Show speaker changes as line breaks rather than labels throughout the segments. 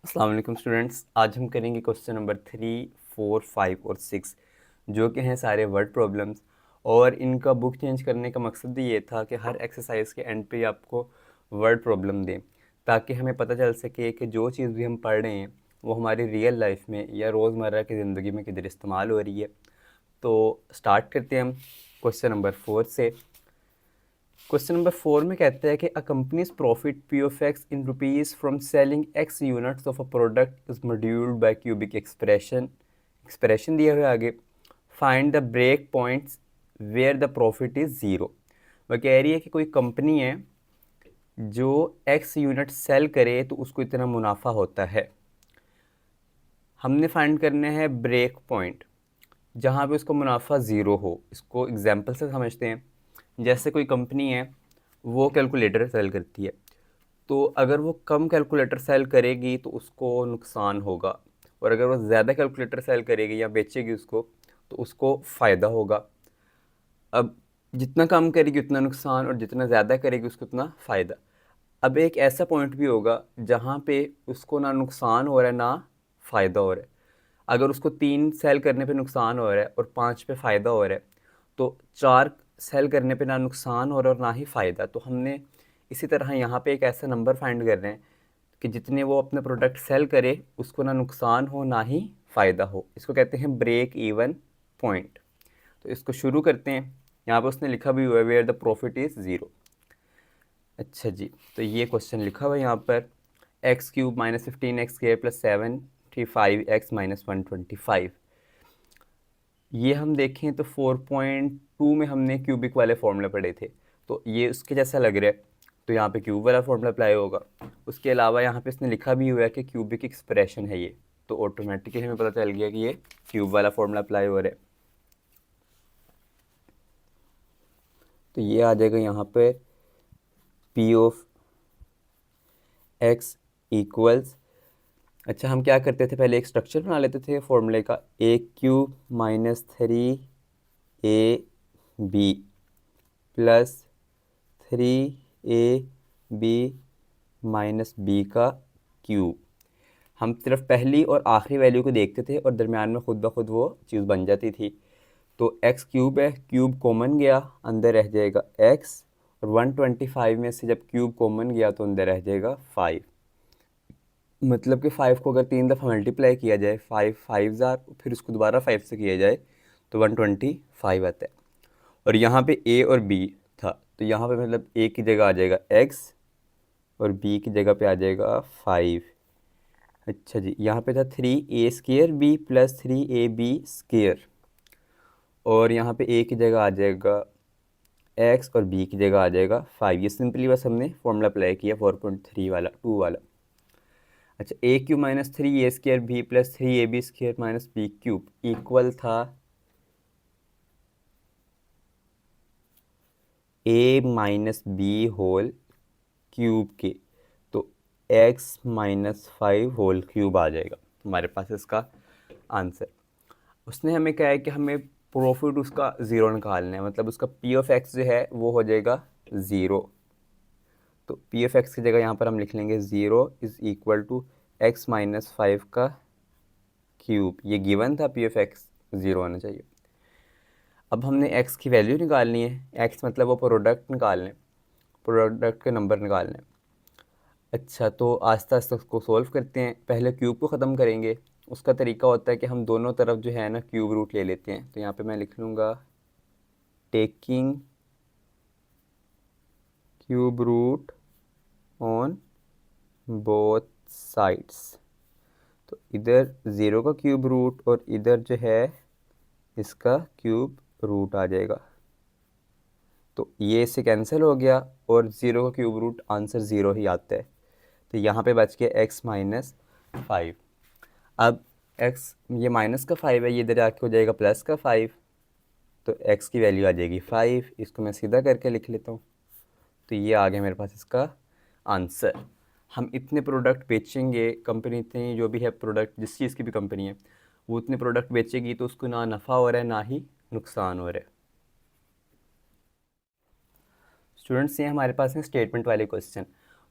अस्सलाम वालेकुम स्टूडेंट्स, आज हम करेंगे क्वेश्चन नंबर 3, 4, 5 और 6 जो कि हैं सारे वर्ड प्रॉब्लम्स। और इनका बुक चेंज करने का मकसद भी ये था कि हर एक्सरसाइज के एंड पे आपको वर्ड प्रॉब्लम दें, ताकि हमें पता चल सके कि जो चीज़ भी हम पढ़ रहे हैं वो हमारी रियल लाइफ में या रोज़मर्रा की ज़िंदगी में किधर इस्तेमाल हो रही है। तो स्टार्ट करते हैं हम क्वेश्चन नंबर 4 से। क्वेश्चन नंबर 4 में कहता है कि a company's profit P of x in rupees from selling x units of a product is modelled by cubic expression दिया हुआ है आगे। Find the break points where the profit is zero. वह कह रही है कि कोई कंपनी है जो एक्स यूनिट सेल करे तो उसको इतना मुनाफा होता है। हमने फाइंड करना है ब्रेक पॉइंट जहाँ पे उसका मुनाफा ज़ीरो हो। इसको एग्जांपल से समझते हैं। जैसे कोई कंपनी है, वो कैलकुलेटर सेल करती है, तो अगर वो कम कैलकुलेटर सेल करेगी तो उसको नुकसान होगा, और अगर वो ज़्यादा कैलकुलेटर सेल करेगी या बेचेगी उसको तो उसको फ़ायदा होगा। अब जितना कम करेगी उतना नुकसान, और जितना ज़्यादा करेगी उसको उतना फ़ायदा। अब एक ऐसा पॉइंट भी होगा जहाँ पे उसको ना नुकसान हो रहा है ना फ़ायदा हो रहा है। अगर उसको 3 सेल करने पे नुकसान हो रहा है और 5 पे फ़ायदा हो रहा है, तो 4 सेल करने पे ना नुकसान हो रहा है और ना ही फ़ायदा। तो हमने इसी तरह यहाँ पे एक ऐसा नंबर फाइंड कर रहे हैं कि जितने वो अपने प्रोडक्ट सेल करे उसको ना नुकसान हो ना ही फ़ायदा हो। इसको कहते हैं ब्रेक इवन पॉइंट। तो इसको शुरू करते हैं। यहाँ पर उसने लिखा भी हुआ है where the profit is zero. अच्छा जी, तो ये क्वेश्चन लिखा हुआ है यहाँ पर। X cube minus 15x² plus 7 5x minus 125। ये हम देखें तो 4.2 में हमने क्यूबिक वाले फॉर्मूला पढ़े थे, तो ये उसके जैसा लग रहा है, तो यहाँ पे क्यूब वाला फॉर्मूला अप्लाई होगा। उसके अलावा यहाँ पे इसने लिखा भी हुआ है कि क्यूबिक एक्सप्रेशन है ये, तो ऑटोमेटिकली हमें पता चल गया कि ये क्यूब वाला फॉर्मूला अप्लाई हो रहा है। तो ये आ जाएगा यहाँ पे पी ऑफ एक्स इक्वल्स। अच्छा, हम क्या करते थे, पहले एक स्ट्रक्चर बना लेते थे फॉर्मूले का। A cube minus 3ab plus 3ab minus b का क्यूब। हम सिर्फ पहली और आखिरी वैल्यू को देखते थे और दरमियान में खुद ब खुद वो चीज़ बन जाती थी। तो एक्स क्यूब है, क्यूब कॉमन गया, अंदर रह जाएगा एक्स, और 125 में से जब क्यूब कॉमन गया तो अंदर रह जाएगा 5। मतलब कि 5 को अगर 3 दफ़ा मल्टीप्लाई किया जाए, 5 5 ज़ार, फिर उसको दोबारा 5 से किया जाए तो 125 आता है। और यहाँ पे ए और बी था, तो यहाँ पे मतलब ए की जगह आ जाएगा एक्स और बी की जगह पे आ जाएगा 5। अच्छा जी, यहाँ पे था 3a² प्लस 3ab², और यहाँ पे ए की जगह आ जाएगा एक्स और बी की जगह आ जाएगा 5। ये सिंपली बस हमने फॉर्मूला अप्लाई किया 4.3 वाला, 2 वाला। अच्छा, a cube minus 3a² plus 3ab² minus b cube equal था a minus b whole cube के, तो एक्स माइनस 5 होल क्यूब आ जाएगा हमारे पास इसका आंसर। उसने हमें कहा है कि हमें प्रॉफिट उसका ज़ीरो निकालना है, मतलब उसका पी ऑफ एक्स जो है वो हो जाएगा ज़ीरो। तो पी ऑफ एक्स की जगह यहाँ पर हम लिख लेंगे zero is equal to X minus 5 का क्यूब। ये गिवन था, पी ऑफ एक्स ज़ीरो होना चाहिए। अब हमने एक्स की वैल्यू निकालनी है। एक्स मतलब वो प्रोडक्ट निकालने, प्रोडक्ट के नंबर निकालने। अच्छा, तो आस्ता आस्ता उसको सॉल्व करते हैं। पहले क्यूब को ख़त्म करेंगे। उसका तरीका होता है कि हम दोनों तरफ जो है ना क्यूब रूट ले लेते हैं। तो यहाँ पे मैं लिख लूँगा taking cube root on both sides. तो इधर ज़ीरो का क्यूब रूट और इधर जो है इसका क्यूब रूट आ जाएगा। तो ये इससे कैंसिल हो गया और ज़ीरो का क्यूब रूट आंसर ज़ीरो ही आता है। तो यहाँ पे बच गया एक्स माइनस 5। अब एक्स ये माइनस का 5 है, ये इधर आके हो जाएगा प्लस का 5, तो एक्स की वैल्यू आ जाएगी 5। इसको मैं सीधा करके लिख लेता हूँ। तो ये आ गया मेरे पास इसका आंसर। हम इतने प्रोडक्ट बेचेंगे, कंपनी इतनी जो भी है प्रोडक्ट, जिस चीज़ की भी कंपनी है वो इतने प्रोडक्ट बेचेगी तो उसको ना नफ़ा हो रहा है ना ही नुकसान हो रहा है। स्टूडेंट्स, ये हमारे पास है स्टेटमेंट वाले क्वेश्चन।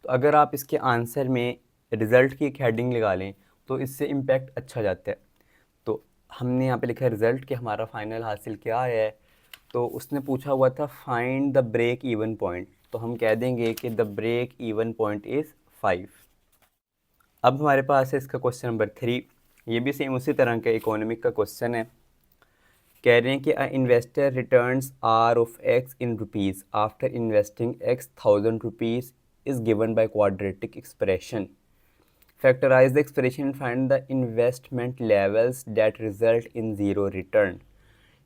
तो अगर आप इसके आंसर में रिज़ल्ट की एक हेडिंग लगा लें तो इससे इम्पैक्ट अच्छा जाता है। तो हमने यहाँ पे लिखा है रिज़ल्ट कि हमारा फाइनल हासिल क्या है। तो उसने पूछा हुआ था find the break even point, तो हम कह देंगे कि the break even point is 5। अब हमारे पास है इसका क्वेश्चन नंबर 3। ये भी सेम उसी तरह का इकोनॉमिक का क्वेश्चन है। कह रहे हैं कि a investor returns are of x in rupees after investing X 1000 rupees is given by quadratic expression. Factorise the expression and find the investment levels that result in zero return.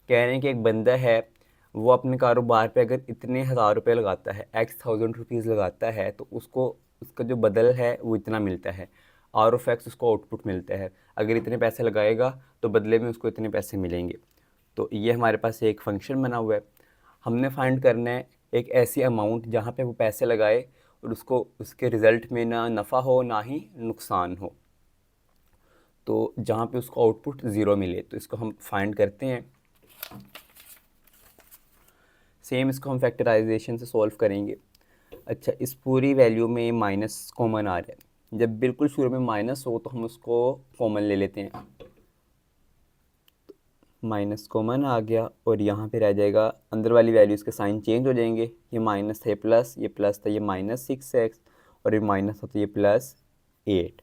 कह रहे हैं कि एक बंदा है, वो अपने कारोबार पे अगर इतने 1000 रुपये लगाता है, एक्स 1000 रुपीज़ लगाता है, तो उसको उसका जो बदल है वो इतना मिलता है। आर ऑफ एक्स उसको आउटपुट मिलता है। अगर इतने पैसे लगाएगा तो बदले में उसको इतने पैसे मिलेंगे। तो ये हमारे पास एक फंक्शन बना हुआ है। हमने फाइंड करना है एक ऐसी अमाउंट जहाँ पे वो पैसे लगाए और उसको उसके रिज़ल्ट में ना नफ़ा हो ना ही नुकसान हो, तो जहाँ पे उसको आउटपुट ज़ीरो मिले। तो इसको हम फाइंड करते हैं। सेम इसको हम फैक्टराइजेशन से सॉल्व करेंगे। अच्छा, इस पूरी वैल्यू में माइनस कॉमन आ रहा है। जब बिल्कुल शुरू में माइनस हो तो हम उसको कॉमन ले लेते हैं। माइनस कॉमन आ गया और यहाँ पे रह जाएगा अंदर वाली वैल्यूज़ के साइन चेंज हो जाएंगे। ये माइनस था, ये प्लस, ये प्लस था, ये -6x, और ये माइनस था तो ये +8।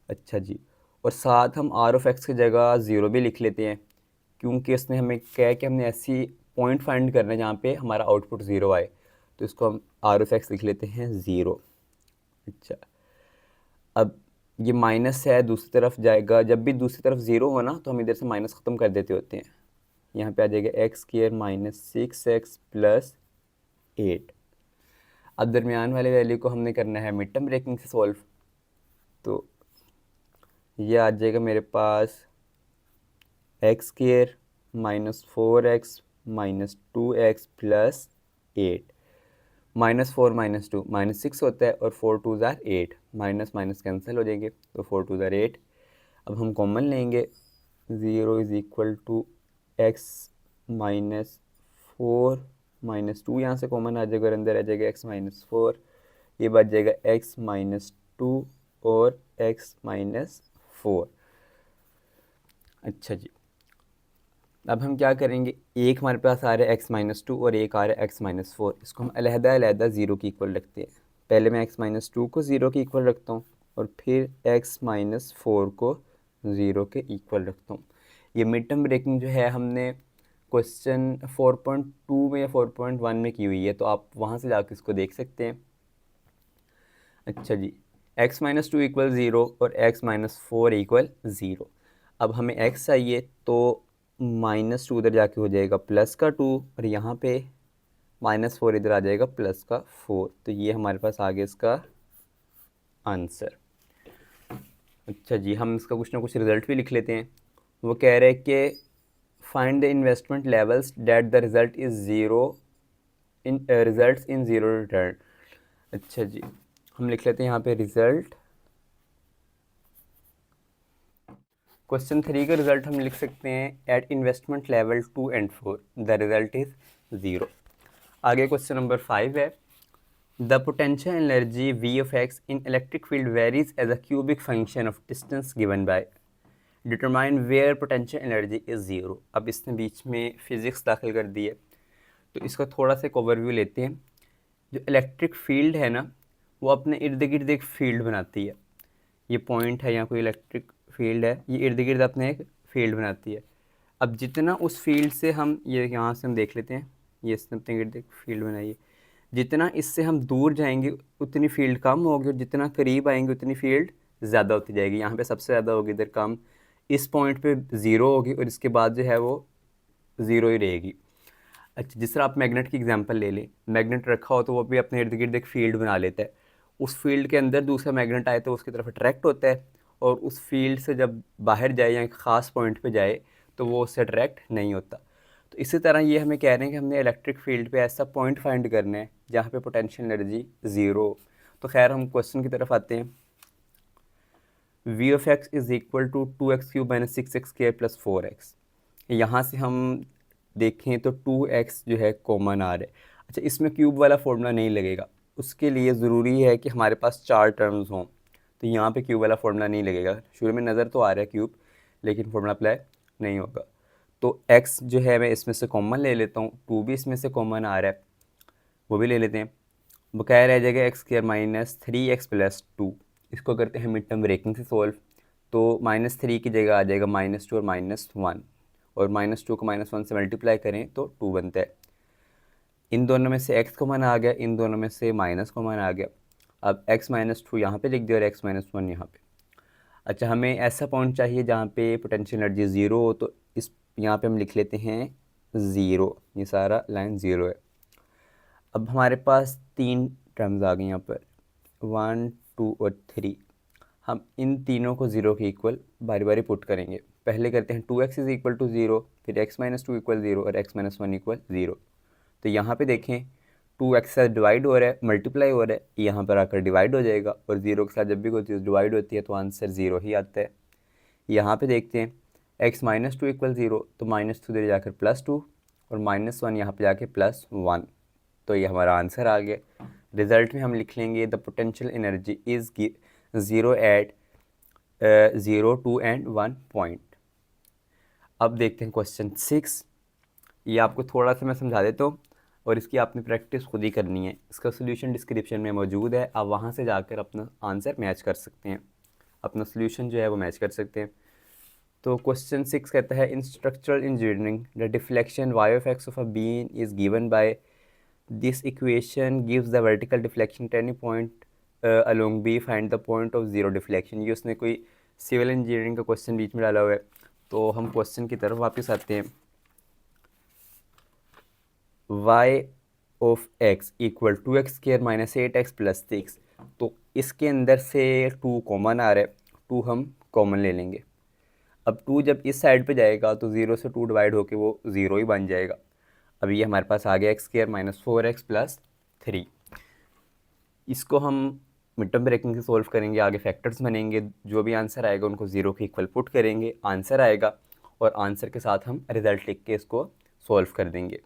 अच्छा जी, और साथ हम आर ऑफ एक्स की जगह ज़ीरो भी लिख लेते हैं, क्योंकि उसने हमें कहा कि हमने ऐसी पॉइंट फाइंड करना है जहाँ पे हमारा आउटपुट ज़ीरो आए। तो इसको हम आर ऑफ एक्स लिख लेते हैं ज़ीरो। अच्छा, अब ये माइनस है, दूसरी तरफ जाएगा। जब भी दूसरी तरफ ज़ीरो हो ना तो हम इधर से माइनस ख़त्म कर देते होते हैं। यहाँ पे आ जाएगा x² -6x + 8। अब दरमियान वाले वैल्यू को हमने करना है मिड टर्म ब्रेकिंग से सॉल्व। तो ये आ जाएगा मेरे पास x² -4x -2x + 8। -4 -2 -6 होता है और 4 2 ज़ार 8, माइनस माइनस कैंसिल हो जाएंगे तो 4 2 ज़ार 8। अब हम कॉमन लेंगे, 0 = x -4 -2, यहाँ से कॉमन आ जाएगा और अंदर आ जाएगा x -4। ये बच जाएगा x -2 और x -4। अच्छा जी, अब हम क्या करेंगे, एक हमारे पास आ रहा है x -2 और एक आ रहा है x -4। इसको हम अलहदा अलहदा ज़ीरो की इक्वल रखते हैं। पहले मैं x -2 को ज़ीरो की इक्वल रखता हूँ और फिर x -4 को ज़ीरो के इक्वल रखता हूँ। ये मिड टर्म ब्रेकिंग जो है हमने क्वेश्चन 4.2 में या 4.1 में की हुई है, तो आप वहाँ से जाकर इसको देख सकते हैं। अच्छा जी, x -2 = 0 और x -4 = 0। अब हमें x चाहिए तो -2 उधर जाके हो जाएगा +2 और यहाँ पे -4 इधर आ जाएगा +4। तो ये हमारे पास आ गया इसका आंसर। अच्छा जी, हम इसका कुछ ना कुछ रिज़ल्ट भी लिख लेते हैं। वो कह रहे हैं कि find the investment levels that the result is zero in results in zero return. अच्छा जी, हम लिख लेते हैं यहाँ पे रिज़ल्ट। क्वेश्चन 3 का रिज़ल्ट हम लिख सकते हैं at investment level 2 and 4 the result is 0। आगे क्वेश्चन नंबर 5 है, the potential energy V of x in electric field varies as a cubic function of distance given by determine where potential energy is zero. अब इसने बीच में physics दाखिल कर दी है, तो इसका थोड़ा सा एक ओवरव्यू लेते हैं। जो इलेक्ट्रिक फील्ड है ना, वो अपने इर्द गिर्द एक फील्ड बनाती है। ये पॉइंट है, यहाँ कोई इलेक्ट्रिक फील्ड है, ये इर्द गिर्द अपने एक फील्ड बनाती है। अब जितना उस फील्ड से हम, ये यहाँ से हम देख लेते हैं, ये इसने अपने गिर्द एक फील्ड बनाई है। जितना इससे हम दूर जाएंगे उतनी फील्ड कम होगी और जितना करीब आएंगे उतनी फील्ड ज़्यादा होती जाएगी। यहाँ पे सबसे ज़्यादा होगी, इधर कम। इस पॉइंट पे ज़ीरो होगी और इसके बाद जो है वो ज़ीरो ही रहेगी। अच्छा, जिस तरह आप मैग्नेट की एग्जांपल ले लें, मैग्नेट रखा हो तो वो भी अपने इर्द गिर्द एक फील्ड बना लेता है। उस फील्ड के अंदर दूसरा मैग्नेट आए तो उसकी तरफ अट्रैक्ट होता है, और उस फील्ड से जब बाहर जाए या एक ख़ास पॉइंट पे जाए तो वो उससे अट्रैक्ट नहीं होता। तो इसी तरह ये हमें कह रहे हैं कि हमने इलेक्ट्रिक फील्ड पे ऐसा पॉइंट फाइंड करना है जहाँ पे पोटेंशियल एनर्जी ज़ीरो। तो खैर हम क्वेश्चन की तरफ आते हैं। V of x is equal to 2x³ - 6x² + 4x। यहाँ से हम देखें तो 2x जो है कॉमन आ रहा है। अच्छा, इसमें क्यूब वाला फॉर्मूला नहीं लगेगा, उसके लिए ज़रूरी है कि हमारे पास चार टर्म्स हों। तो यहाँ पे क्यूब वाला फॉर्मूला नहीं लगेगा। शुरू में नज़र तो आ रहा है क्यूब, लेकिन फॉर्मूला अप्लाई नहीं होगा। तो x जो है मैं इसमें से कॉमन ले लेता हूँ, 2 भी इसमें से कॉमन आ रहा है, वो भी ले लेते हैं। बकाया रह जाएगा x² माइनस 3x प्लस 2। इसको करते हैं मिड टर्म ब्रेकिंग से सोल्व। तो -3 की जगह आ जाएगा -2 और -1, और -2 को -1 से मल्टीप्लाई करें तो 2 बनता है। इन दोनों में से x कॉमन आ गया, इन दोनों में से माइनस कॉमन आ गया। अब x - 2 यहाँ पे लिख दिया और x - 1 यहाँ पे। अच्छा, हमें ऐसा पॉइंट चाहिए जहाँ पे पोटेंशियल एनर्जी ज़ीरो हो, तो इस यहाँ पे हम लिख लेते हैं 0। ये सारा लाइन 0 है। अब हमारे पास 3 टर्म्स आ गई यहाँ पर, 1, 2 और 3। हम इन तीनों को 0 के इक्वल बारी बारी पुट करेंगे। पहले करते हैं 2x इज़ इक्वल टू 0, फिर x - 2 इक्वल 0 और x - 1 इक्वल 0। तो यहाँ पे देखें 2x से डिवाइड हो रहा है, मल्टीप्लाई हो रहा है, यहाँ पर आकर डिवाइड हो जाएगा, और 0 के साथ जब भी कोई चीज़ डिवाइड होती है तो आंसर 0 ही आता है। यहाँ पे देखते हैं x - 2 इक्वल 0, तो -2 इधर जाकर +2 और -1 यहाँ पे जाके +1। तो ये हमारा आंसर आ गया। रिज़ल्ट में हम लिख लेंगे the potential energy is 0 at 0, 2 and 1 point. अब देखते हैं क्वेश्चन 6। ये आपको थोड़ा सा मैं समझा देता हूँ, और इसकी आपने प्रैक्टिस खुद ही करनी है। इसका सोल्यूशन डिस्क्रिप्शन में मौजूद है, आप वहाँ से जाकर अपना आंसर मैच कर सकते हैं, अपना सोल्यूशन जो है वो मैच कर सकते हैं। तो क्वेश्चन 6 कहता है in structural engineering the deflection y of x of a beam is given by this equation gives the vertical deflection at any point along B, find the point of zero deflection. ये उसने कोई civil engineering का question बीच में डाला हुआ है। तो हम क्वेश्चन की तरफ वापस आते हैं। y of x equal 2x² minus 8x plus 6। तो इसके अंदर से 2 कॉमन आ रहा है, 2 हम कॉमन ले लेंगे। अब 2 जब इस साइड पे जाएगा तो 0 से 2 डिवाइड होके वो 0 ही बन जाएगा। अब ये हमारे पास आ गया x² माइनस 4x प्लस 3। इसको हम मिड टर्म ब्रेकिंग से सोल्व करेंगे, आगे फैक्टर्स बनेंगे, जो भी आंसर आएगा उनको 0 के इक्वल पुट करेंगे, आंसर आएगा, और आंसर के साथ हम रिज़ल्ट लिख के इसको सोल्व कर देंगे।